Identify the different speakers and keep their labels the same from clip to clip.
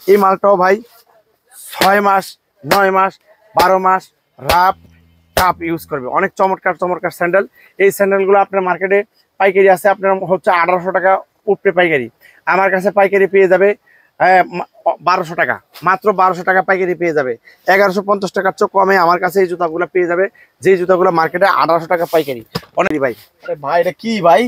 Speaker 1: এই মালটাও ভাই 6 মাস 9 মাস 12 মাস wrap cup use করবে। অনেক চমৎকার চমৎকার স্যান্ডেল। এই স্যান্ডেলগুলো আপনার মার্কেটে পাইকারি আছে আপনার হচ্ছে 1800 টাকা উপরে পাইকারি। আমার কাছে পাইকারি পেয়ে যাবে 1200 টাকা, মাত্র 1200 টাকা পাইকারি পেয়ে যাবে। 1150 টাকার চেয়ে কমে আমার কাছে এই জুতাগুলো পেয়ে যাবে, যে জুতাগুলো মার্কেটে 1800 টাকা পাইকারি। অনেক ভাই,
Speaker 2: ভাই এটা কি ভাই,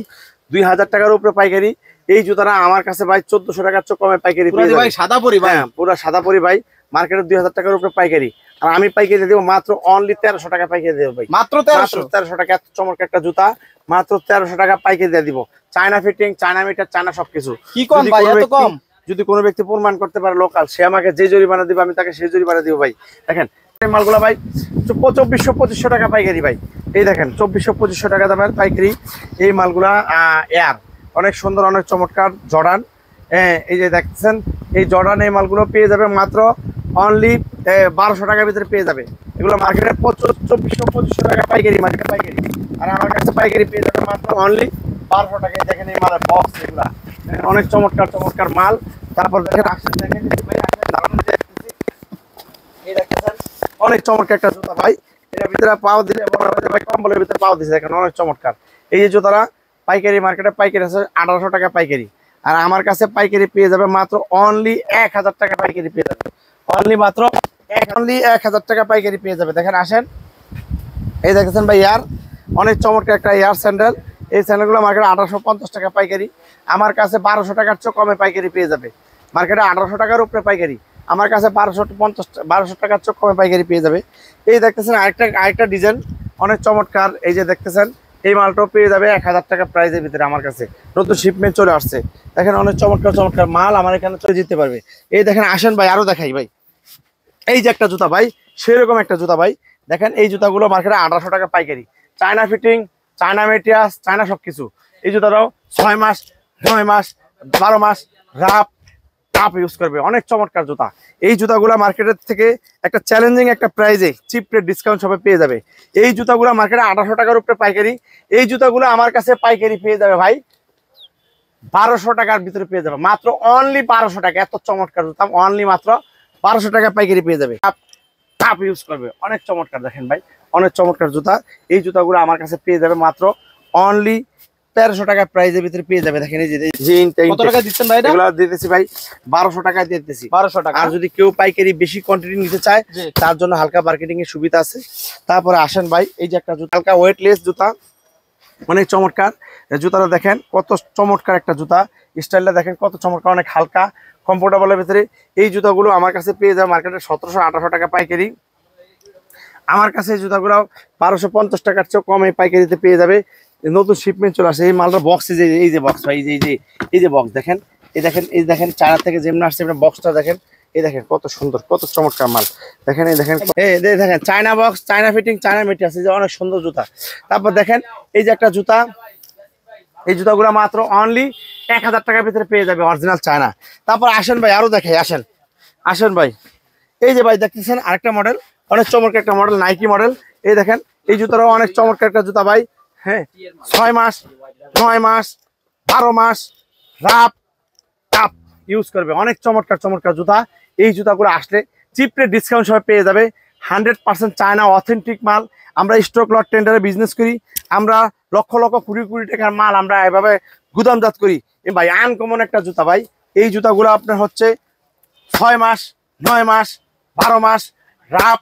Speaker 1: 2000 টাকার উপরে পাইকারি। এই জুতাটা আমার কাছে ভাই 1400 টাকার চেয়ে কমে পাইকারি পেয়ে যাবে।
Speaker 2: ভাই সাদা পরি ভাই,
Speaker 1: পুরো সাদা পরি ভাই, মার্কেটে 2000 টাকার উপরে পাইকারি। আর আমি পাইকারি দেবো মাত্র অনলি 1300 টাকা পাইকারি দেবো ভাই,
Speaker 2: মাত্র
Speaker 1: 1300 টাকা। এত চমৎকার একটা জুতা মাত্র 1300 টাকা পাইকারি দিয়ে দিব। China fitting, China metre, China সবকিছু।
Speaker 2: কি কম ভাই, এত কম?
Speaker 1: যদি কোনো ব্যক্তি প্রমাণ করতে পারে লোকাল, সে আমাকে যে জরিমানা দিবে আমি তাকে সেই জরিমানা দিব ভাই। দেখেন এই মালগুলা ভাই 2400-2500 টাকা পাইকারি ভাই। এই দেখেন 2400-2500 টাকা দামের পাইকারি এই মালগুলা। এয়ার অনেক সুন্দর, অনেক চমৎকার জর্ডান। এই যে দেখছেন এই জর্ডান, এই মালগুলো পেয়ে যাবে মাত্র অনলি 1200 টাকার ভিতরে পেয়ে যাবে। এগুলো মার্কেটে 2400-2500 টাকা পাইকারি, মার্কেটে পাইকারি। আর আমার কাছে পাইকারি পেয়ে যাবে মাত্র অনলি 1200 টাকায়। দেখেন এই মালের বক্স, এগুলা অনেক চমৎকার চমৎকার মাল। তারপর দেখেন আসেন, দেখেন এই দেখেন অনেক চমৎকার একটা জুতা ভাই। এর ভিতরে পাও দিলে ভাই কম্বলের ভিতরে পাও দিছে, দেখেন অনেক চমৎকার। এই যে জুতারা পাইকারি মার্কেটে পাইকারি আছে 1800 টাকা পাইকারি। আর আমার কাছে পাইকারি পেয়ে যাবে মাত্র অনলি 1000 টাকা পাইকারি পেয়ে যাবে। অনলি মাত্র 1000 টাকা পাইকারি পেয়ে যাবে। দেখেন আসেন, এই দেখেছেন ভাই ইয়ার, অনেক চমৎকার একটা ইয়ার স্যান্ডেল। এই স্যান্ডেলগুলো মার্কেটে 1850 টাকা পাইকারি। আমার কাছে 1200 টাকার চেয়ে কমে পাইকারি পেয়ে যাবে। মার্কেটে 1800 টাকার উপরে পাইকারি, আমার কাছে 1200 টাকার চেয়ে কমে পাইকারি পেয়ে যাবে। এই দেখতেছেন আরেকটা ডিজাইন অনেক চমৎকার। এই যে দেখতেছেন এই মালটাও পেয়ে যাবে 1000 টাকা প্রাইসের ভিতরে। আমার কাছে নতুন শিপমেন্ট চলে আসছে। দেখেন অনেক চমৎকার চমৎকার মাল আমার এখানে চলে যেতে পারবে। এই দেখেন আসেন ভাই, আরো দেখাই ভাই। এই যে একটা জুতা ভাই, সেরকম একটা জুতা ভাই। দেখেন এই জুতাগুলো মার্কেটে 1800 টাকা পাইকারি। China fitting, China material, China সবকিছু। এই জুতাটাও 6 মাস 9 মাস 12 মাস রাপ কাপ ইউজ করবে। অনেক চমৎকার জুতা। এই জুতাগুলো মার্কেটের থেকে একটা চ্যালেঞ্জিং একটা প্রাইজে চিপ রেট ডিসকাউন্ট সবাই পেয়ে যাবে। এই জুতাগুলো মার্কেটে 1800 টাকার উপরে পাইকারি। এই জুতাগুলো আমার কাছে পাইকারি পেয়ে যাবে ভাই 1200 টাকার ভিতরে পেয়ে যাবে, মাত্র অনলি 1200 টাকা। এত চমৎকার জুতা অনলি মাত্র 1200 টাকা পাইকারি পেয়ে যাবে। কাপ ইউজ করবে, অনেক চমৎকার। দেখেন ভাই অনেক চমৎকার জুতা। এই জুতাগুলো আমার কাছে পেয়ে যাবে মাত্র অনলি 1300 টাকা প্রাইসের ভিতরে পেয়ে যাবে। দেখেন এই যে
Speaker 2: কত টাকা দিচ্ছেন ভাই?
Speaker 1: এগুলো দিতেছি ভাই 1200 টাকা দিতেছি,
Speaker 2: 1200 টাকা।
Speaker 1: আর যদি কেউ পাইকারি বেশি কোয়ান্টিটি নিতে চায় তার জন্য হালকা মার্কেটিং এর সুবিধা আছে। তারপরে আসেন ভাই, এই যে একটা জুতা, হালকা ওয়েটলেস জুতা, অনেক চমৎকার জুতাটা। দেখেন কত চমৎকার একটা জুতা, স্টাইলটা দেখেন কত চমৎকার, অনেক হালকা কমফোর্টেবলের ভিতরে। এই জুতাগুলো আমার কাছে পেয়ে যাবে মার্কেটে 1700-1800 টাকা পাইকারি। আমার কাছে এই জুতাগুলো 1250 টাকার চেয়ে কমে পাইকারিতে পেয়ে যাবে। নতুন শিপমেন্ট চলে আসে। এই মালটার বক্স, এই যে বক্স ভাই, এই যে বক্স দেখেন, এই দেখেন চায়না থেকে যেমন আসছে বক্সটা দেখেন। এই দেখেন কত সুন্দর, কত চমৎকার মাল। দেখেন এই দেখেন, দেখেন China box, China fitting, China material আছে, যে অনেক সুন্দর জুতা। তারপর দেখেন এই যে একটা জুতা, এই জুতাগুলো মাত্র অনলি 1000 টাকার ভিতরে পেয়ে যাবে, অরিজিনাল চায়না। তারপর আসেন ভাই আরো দেখাই, আসেন ভাই। এই যে ভাই দেখতেছেন আরেকটা মডেল, অনেক চমৎকার একটা মডেল, নাইকি মডেল। এই দেখেন এই জুতাটাও অনেক চমৎকার একটা জুতা ভাই। হ্যাঁ 6 মাস 9 মাস 12 মাস রাপ কাপ ইউজ করবে। অনেক চমৎকার চমৎকার জুতা। এই জুতাগুলো আসলে চিপ রেট ডিসকাউন্ট সবাই পেয়ে যাবে। 100% চায়না অথেন্টিক মাল। আমরা স্টক লট টেন্ডারে বিজনেস করি। আমরা লক্ষ লক্ষ কোটি কোটি টাকার মাল আমরা এভাবে গুদামজাত করি। ভাই আনকমন একটা জুতা ভাই। এই জুতাগুলো আপনার হচ্ছে 6 মাস 9 মাস 12 মাস রাপ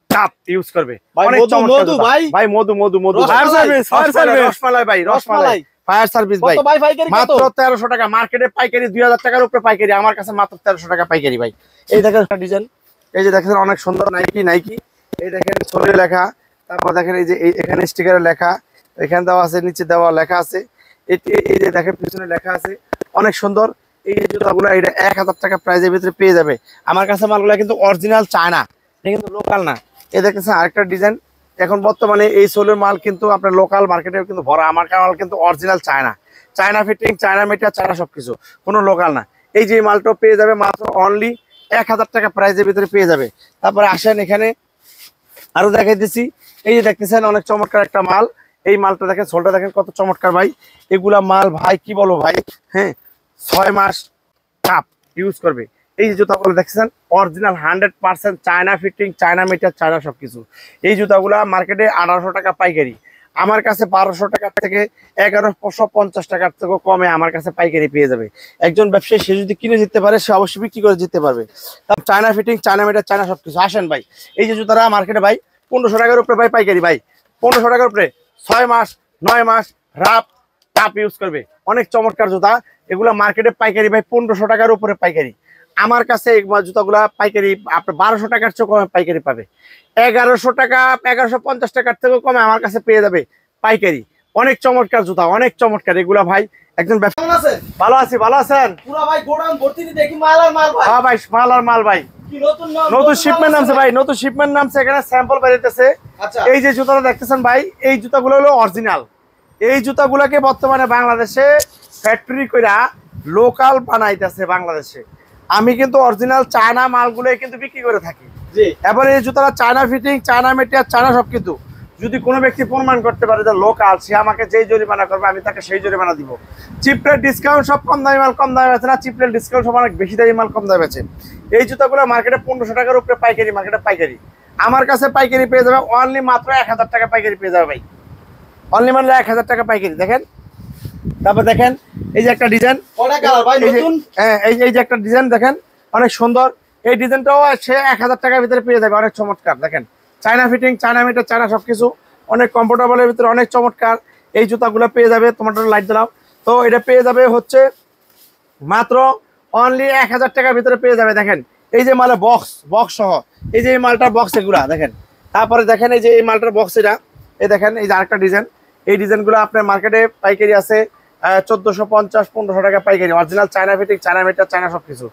Speaker 1: কাপ ইউজ করবে। অনেক চমৎকার জুতা ভাই। মধু রসমালাই ভাই, রসমালাই ফায়ার সার্ভিস ভাই। মাত্র 1300 টাকা, মার্কেটে পাইকারি 2000 টাকার উপরে পাইকারি, আমার কাছে মাত্র 1300 টাকা পাইকারি ভাই। এই দেখেন ডিজাইন, এই যে দেখেন অনেক সুন্দর নাইকি। এই দেখেন ছবি লেখা, তারপর দেখেন এই যে এখানে স্টিকারে লেখা, এখানে দেওয়া আছে, নিচে দেওয়া লেখা আছে। এই যে দেখেন পিছনে লেখা আছে, অনেক সুন্দর। এই জুতাগুলো এটা 1000 টাকা প্রাইসের ভিতরে পেয়ে যাবে। আমার কাছে মালগুলো কিন্তু অরিজিনাল চায়না, এটা কিন্তু লোকাল না। এই দেখতেছেন আরেকটা ডিজাইন। এখন বর্তমানে এই সোলের মাল কিন্তু আপনার লোকাল মার্কেটে কিন্তু ভরা। আমার মাল কিন্তু original China fitting, China material, China সবকিছু, কোনো লোকাল না। এই যে মালটাও পেয়ে যাবে মাত্র অনলি 1000 টাকা প্রাইসের ভিতরে পেয়ে যাবে। তারপরে আসেন এখানে আরো দেখাই দিচ্ছি। এই যে দেখতেছেন অনেক চমৎকার একটা মাল। এই মালটা দেখেন, সোলটা দেখেন কত চমৎকার ভাই। এগুলা মাল ভাই কি বলবো ভাই। হ্যাঁ 6 মাস কাপ ইউজ করবে। এই যে জুতাগুলো দেখছেন original 100% China fitting, China metre, China সবকিছু। এই জুতাগুলা মার্কেটে 1800 টাকা পাইকারি, আমার কাছে 1200 টাকা থেকে 1150 টাকার থেকে কমে আমার কাছে পাইকারি পেয়ে যাবে। একজন ব্যবসায়ী সে যদি কিনে জিততে পারে সে অবশ্যই বিক্রি করে জিততে পারবে। তারপর China fitting, China metre, China সবকিছু। আসেন ভাই, এই যে জুতারা মার্কেটে ভাই 1500 টাকার উপরে ভাই পাইকারি, ভাই 1500 টাকার উপরে 6 মাস 9 মাস রাপ টাপ ইউজ করবে, অনেক চমৎকার জুতা। এগুলো মার্কেটে পাইকারি ভাই 1500 টাকার উপরে পাইকারি। আমার কাছে এই জুতাগুলা পাইকারি আপনার 1200 টাকার চেয়ে কমে পাইকারি পাবে। 1100 টাকা 1150 টাকার থেকেও কমে আমার কাছে পেয়ে যাবে পাইকারি। অনেক চমৎকার জুতা, অনেক চমৎকার এগুলা ভাই। একজন ব্যবসা
Speaker 2: কেমন আছেন?
Speaker 1: ভালো আছি, ভালো আছেন?
Speaker 2: পুরো ভাই গোডাউন ভর্তি দেখি মাল আর মাল ভাই।
Speaker 1: হ্যাঁ ভাই, মাল আর মাল ভাই।
Speaker 2: কি নতুন
Speaker 1: নতুন শিপমেন্ট নামছে ভাই, নতুন শিপমেন্ট নামছে, এখানে স্যাম্পল বেরিয়েছে।
Speaker 2: আচ্ছা,
Speaker 1: এই যে জুতাটা দেখতেছেন ভাই, এই জুতাগুলো হলো অরিজিনাল। এই জুতাগুলোকে বর্তমানে বাংলাদেশে ফ্যাক্টরি কইরা লোকাল বানাইতেছে বাংলাদেশে। আমি কিন্তু অরিজিনাল চায়না মালগুলো কিন্তু বিক্রি করে থাকি।
Speaker 2: জি।
Speaker 1: এবারে এই জুতাটা China fitting, China material, China সব কিছু। যদি কোনো ব্যক্তি প্রমাণ করতে পারে যে লোকাল, সে আমাকে যেই জরিমানা করবে আমি তাকে সেই জরিমানা দিব। চিপ রেট ডিসকাউন্ট, সব কম দামি মাল কম দামে আছে না, চিপ রেট ডিসকাউন্ট সব অনেক বেশি দামি মাল কম দামে আছে। এই জুতাগুলো মার্কেটে 1500 টাকার উপরে পাইকারি, মার্কেটে পাইকারি। আমার কাছে পাইকারি পেয়ে যাবে অনলি মাত্র 1000 টাকা পাইকারি পেয়ে যাবে ভাই, অনলি মাত্র 1000 টাকা পাইকারি। দেখেন, তারপর দেখেন এই যে একটা ডিজাইন,
Speaker 2: কয়টা কালার ভাই নতুন?
Speaker 1: হ্যাঁ এই যে একটা ডিজাইন দেখেন অনেক সুন্দর। এই ডিজাইনটাও সে 1000 টাকার ভিতরে পেয়ে যাবে, অনেক চমৎকার। দেখেন China fitting, China metre, China সবকিছু, অনেক কমফোর্টেবলের ভিতরে অনেক চমৎকার এই জুতাগুলো পেয়ে যাবে। তোমার লাইট দিলাম তো, এটা পেয়ে যাবে হচ্ছে মাত্র অনলি 1000 টাকার ভিতরে পেয়ে যাবে। দেখেন এই যে মালে বক্স সহ, এই যে এই মালটার বক্স এগুলা দেখেন। তারপরে দেখেন এই যে এই মালটার বক্স, এটা এই দেখেন এই যে আরেকটা ডিজাইন। এই ডিজাইনগুলো আপনার মার্কেটে পাইকারি আছে 1450 1500 টাকা পাইকারি, original China fitting, China metre, China সবকিছু।